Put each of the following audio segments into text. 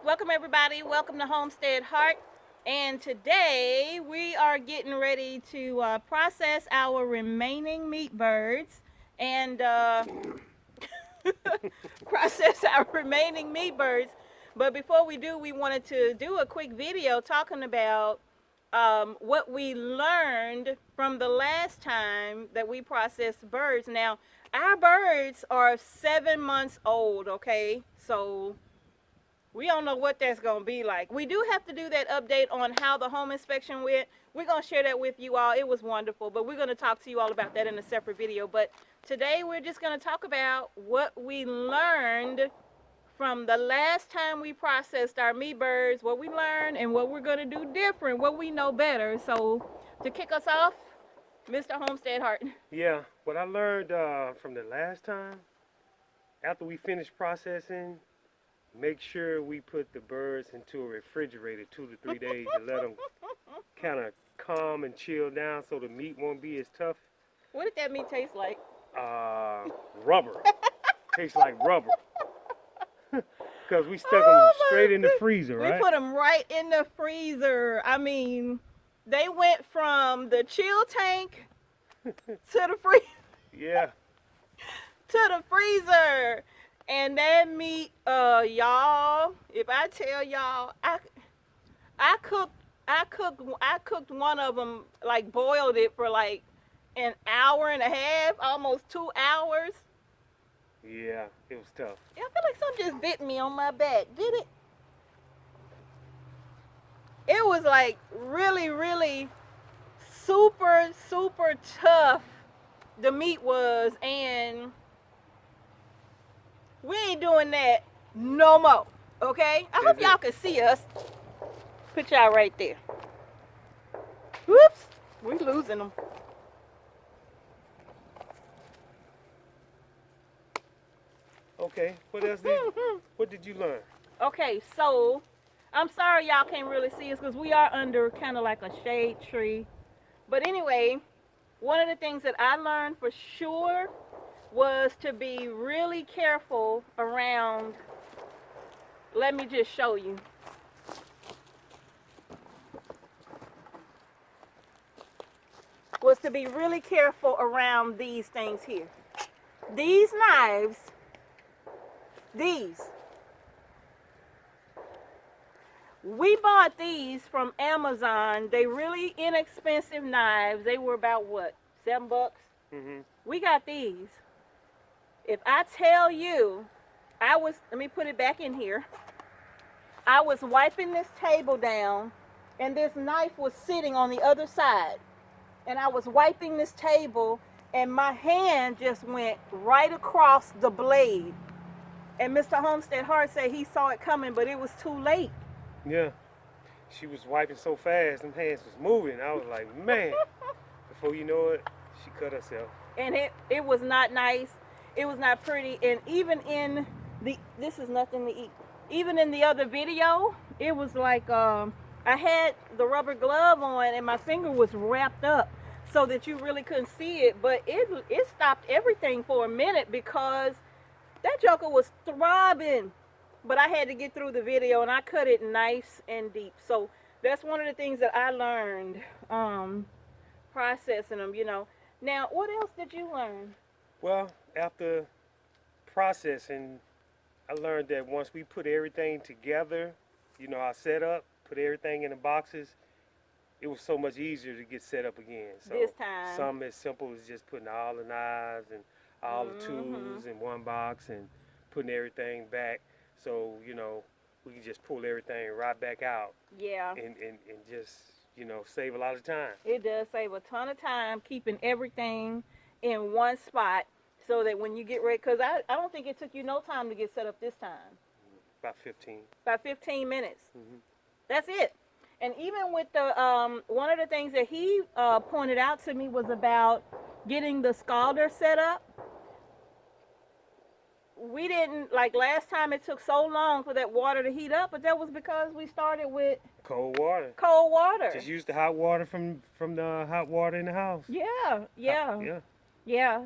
Welcome everybody. Welcome to Homestead Heart. And today we are getting ready to process our remaining meat birds and process our remaining meat birds. But before we do, we wanted to do a quick video talking about what we learned from the last time that we processed birds. Now, our birds are 7 months old, okay? So we don't know what that's going to be like. We do have to do that update on how the home inspection went. We're going to share that with you all. It was wonderful, but we're going to talk to you all about that in a separate video. But today we're just going to talk about what we learned from the last time we processed our meat birds, what we learned and what we're going to do different, what we know better. So to kick us off, Mr. Homestead Hart. Yeah, what I learned from the last time, after we finish processing, make sure we put the birds into a refrigerator 2 to 3 days to let them kind of calm and chill down so the meat won't be as tough. What did that meat taste like? Rubber. Tastes like rubber. Because we stuck them straight in the freezer, right? We put them right in the freezer. I mean, they went from the chill tank to the freezer. Yeah. To the freezer. And that meat, y'all, if I tell y'all, I cooked one of them, like boiled it for like an hour and a half, almost 2 hours. Yeah, it was tough. Yeah, I feel like something just bit me on my back. Did it? It was like really, really super, super tough. The meat was, and we ain't doing that no more. Okay? I hope y'all can see us. Put y'all right there. Whoops. We losing them. Okay, what did you learn? Okay, so I'm sorry y'all can't really see us because we are under kind of like a shade tree. But anyway, one of the things that I learned for sure was to be really careful around, let me just show you. Was to be really careful around these things here. These knives, we bought these from Amazon. They really inexpensive knives. They were about what, $7? Mm-hmm. We got these. If I tell you, let me put it back in here. I was wiping this table down and this knife was sitting on the other side. And I was wiping this table and my hand just went right across the blade. And Mr. Homestead Hart said he saw it coming, but it was too late. Yeah. She was wiping so fast, them hands was moving. I was like, man. Before you know it, she cut herself. And it was not nice. It was not pretty. And even in this is nothing to eat. Even in the other video, it was like I had the rubber glove on and my finger was wrapped up so that you really couldn't see it. But it stopped everything for a minute because that joker was throbbing. But I had to get through the video and I cut it nice and deep. So that's one of the things that I learned processing them, you know. Now, what else did you learn? Well, after processing, I learned that once we put everything together, you know, our setup, put everything in the boxes, it was so much easier to get set up again. So this time. Something as simple as just putting all the knives and all the tools in one box and putting everything back. So, you know, we can just pull everything right back out. Yeah. And just, you know, save a lot of time. It does save a ton of time keeping everything in one spot so that when you get ready, because I don't think it took you no time to get set up this time. About 15. About 15 minutes. Mm-hmm. That's it. And even with the, one of the things that he pointed out to me was about getting the scalder set up. We didn't, like last time it took so long for that water to heat up, but that was because we started with cold water. Cold water. Just use the hot water from the hot water in the house. Yeah.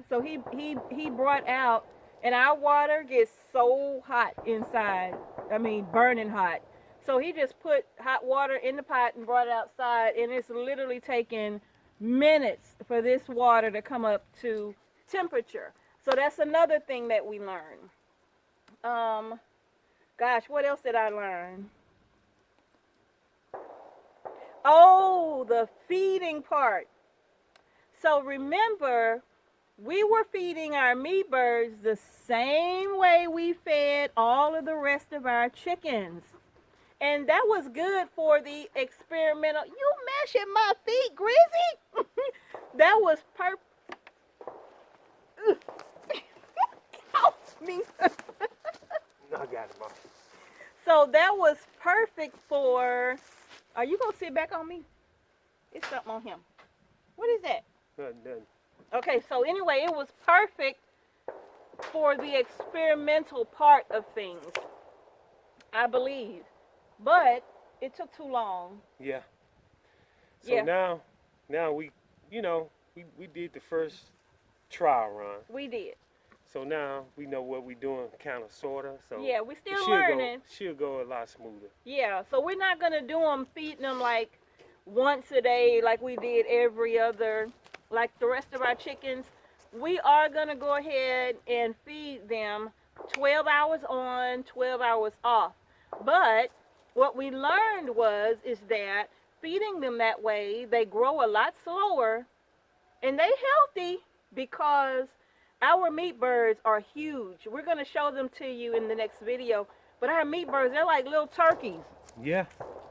So he brought out And our water gets so hot inside. I mean, burning hot. So he just put hot water in the pot and brought it outside, and it's literally taking minutes for this water to come up to temperature. So that's another thing that we learned. Gosh, what else did I learn? Oh, the feeding part. So remember, we were feeding our meat birds the same way we fed all of the rest of our chickens. And that was good for the experimental. You mashing my feet, Grizzy? That was perfect. Ouch me. No, I got it, Mom. So that was perfect for. Are you gonna sit back on me? It's something on him. What is that? Nothing. Okay, so anyway, it was perfect for the experimental part of things, I believe. But it took too long. Yeah. So Yeah. now we, we did the first trial run. We did. So now we know what we're doing, kind of, sort of. So Yeah, we still she'll learning. She'll go a lot smoother. Yeah, so we're not going to do them, feeding them like once a day like we did every other, like the rest of our chickens. We are going to go ahead and feed them 12 hours on, 12 hours off. But what we learned is that feeding them that way, they grow a lot slower and they healthy because our meat birds are huge. We're going to show them to you in the next video. But our meat birds, they're like little turkeys. Yeah.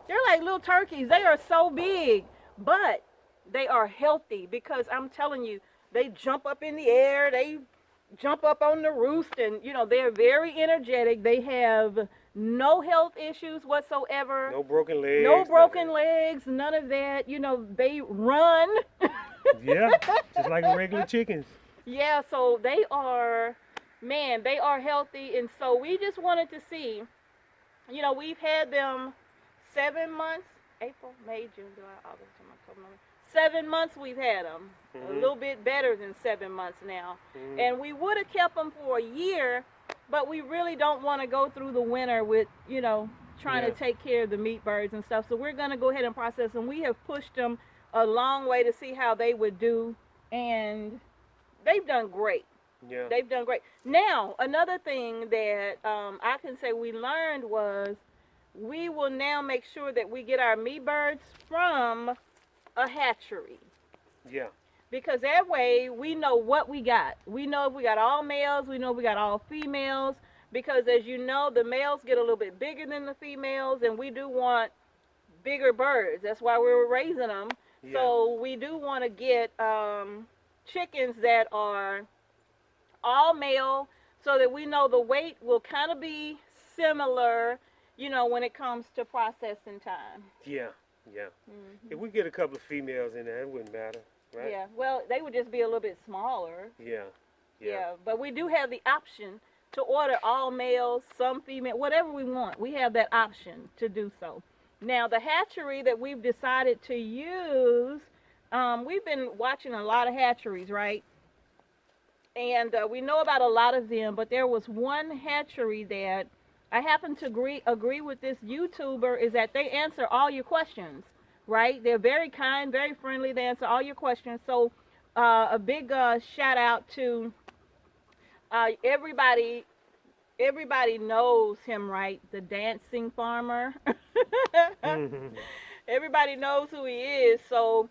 They're like little turkeys. They are so big, but they are healthy because I'm telling you, they jump up in the air. They jump up on the roost, and they're very energetic. They have no health issues whatsoever. No broken legs. No broken legs. None of that. They run. Yeah, just like regular chickens. Yeah, so they are healthy, and so we just wanted to see. We've had them 7 months. April, May, June, July, August, September, October, November. 7 months we've had them. A little bit better than 7 months now. And we would have kept them for a year, but we really don't want to go through the winter with, trying to take care of the meat birds and stuff. So we're going to go ahead and process them. We have pushed them a long way to see how they would do, and they've done great. Yeah. They've done great. Now, another thing that I can say we learned was we will now make sure that we get our meat birds from a hatchery. Yeah. Because that way we know what we got. We know if we got all males, we know if we got all females. Because as you know, the males get a little bit bigger than the females, and we do want bigger birds. That's why we were raising them. Yeah. So we do want to get chickens that are all male, so that we know the weight will kind of be similar, when it comes to processing time. Yeah. If we get a couple of females in there, it wouldn't matter, right? Yeah, well, they would just be a little bit smaller. Yeah. But we do have the option to order all males, some female, whatever we want. We have that option to do so. Now, the hatchery that we've decided to use, we've been watching a lot of hatcheries, right? And we know about a lot of them, but there was one hatchery that I happen to agree with this YouTuber, is that they answer all your questions, right? They're very kind, very friendly. They answer all your questions. So a big shout out to everybody. Everybody knows him, right? The dancing farmer. Everybody knows who he is. So,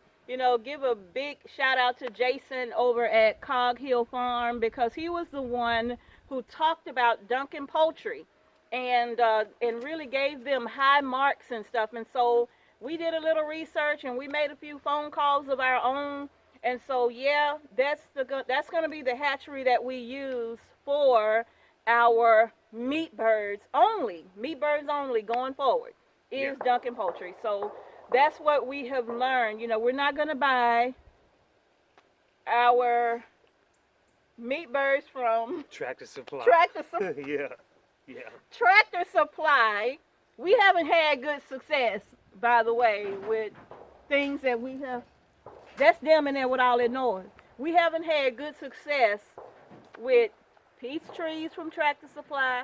give a big shout out to Jason over at Cog Hill Farm, because he was the one who talked about Duncan Poultry and really gave them high marks and stuff. And so we did a little research and we made a few phone calls of our own. And so, yeah, that's going to be the hatchery that we use for our meat birds only going forward is Duncan Poultry. So that's what we have learned. We're not going to buy our meat birds from Tractor Supply. Yeah. Tractor Supply. We haven't had good success, by the way, with things that we have. That's them in there with all that noise. We haven't had good success with peach trees from Tractor Supply,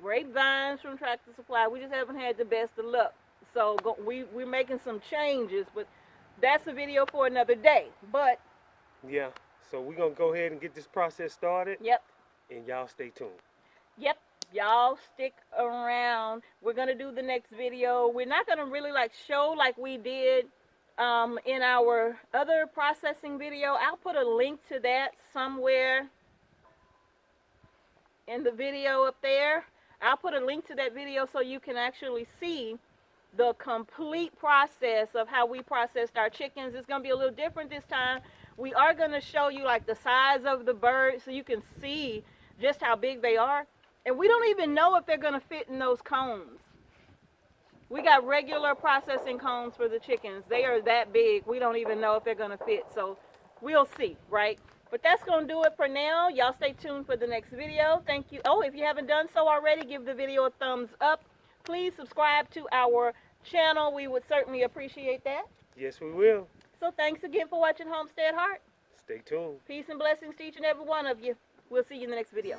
grapevines from Tractor Supply. We just haven't had the best of luck. So we're making some changes, but that's a video for another day. But Yeah. So we're gonna go ahead and get this process started, yep, and y'all stay tuned. yep, y'all stick around. We're gonna do the next video. We're not gonna really like show like we did in our other processing video. I'll put a link to that somewhere in the video up there. I'll put a link to that video so you can actually see the complete process of how we processed our chickens. It's going to be a little different this time. We are going to show you like the size of the bird so you can see just how big they are. And we don't even know if they're going to fit in those cones. We got regular processing cones for the chickens. They are that big. We don't even know if they're going to fit. So we'll see, right? But that's going to do it for now. Y'all stay tuned for the next video. Thank you. Oh, if you haven't done so already, give the video a thumbs up. Please subscribe to our channel. We would certainly appreciate that. Yes, we will. So thanks again for watching Homestead Heart. Stay tuned. Peace and blessings to each and every one of you. We'll see you in the next video.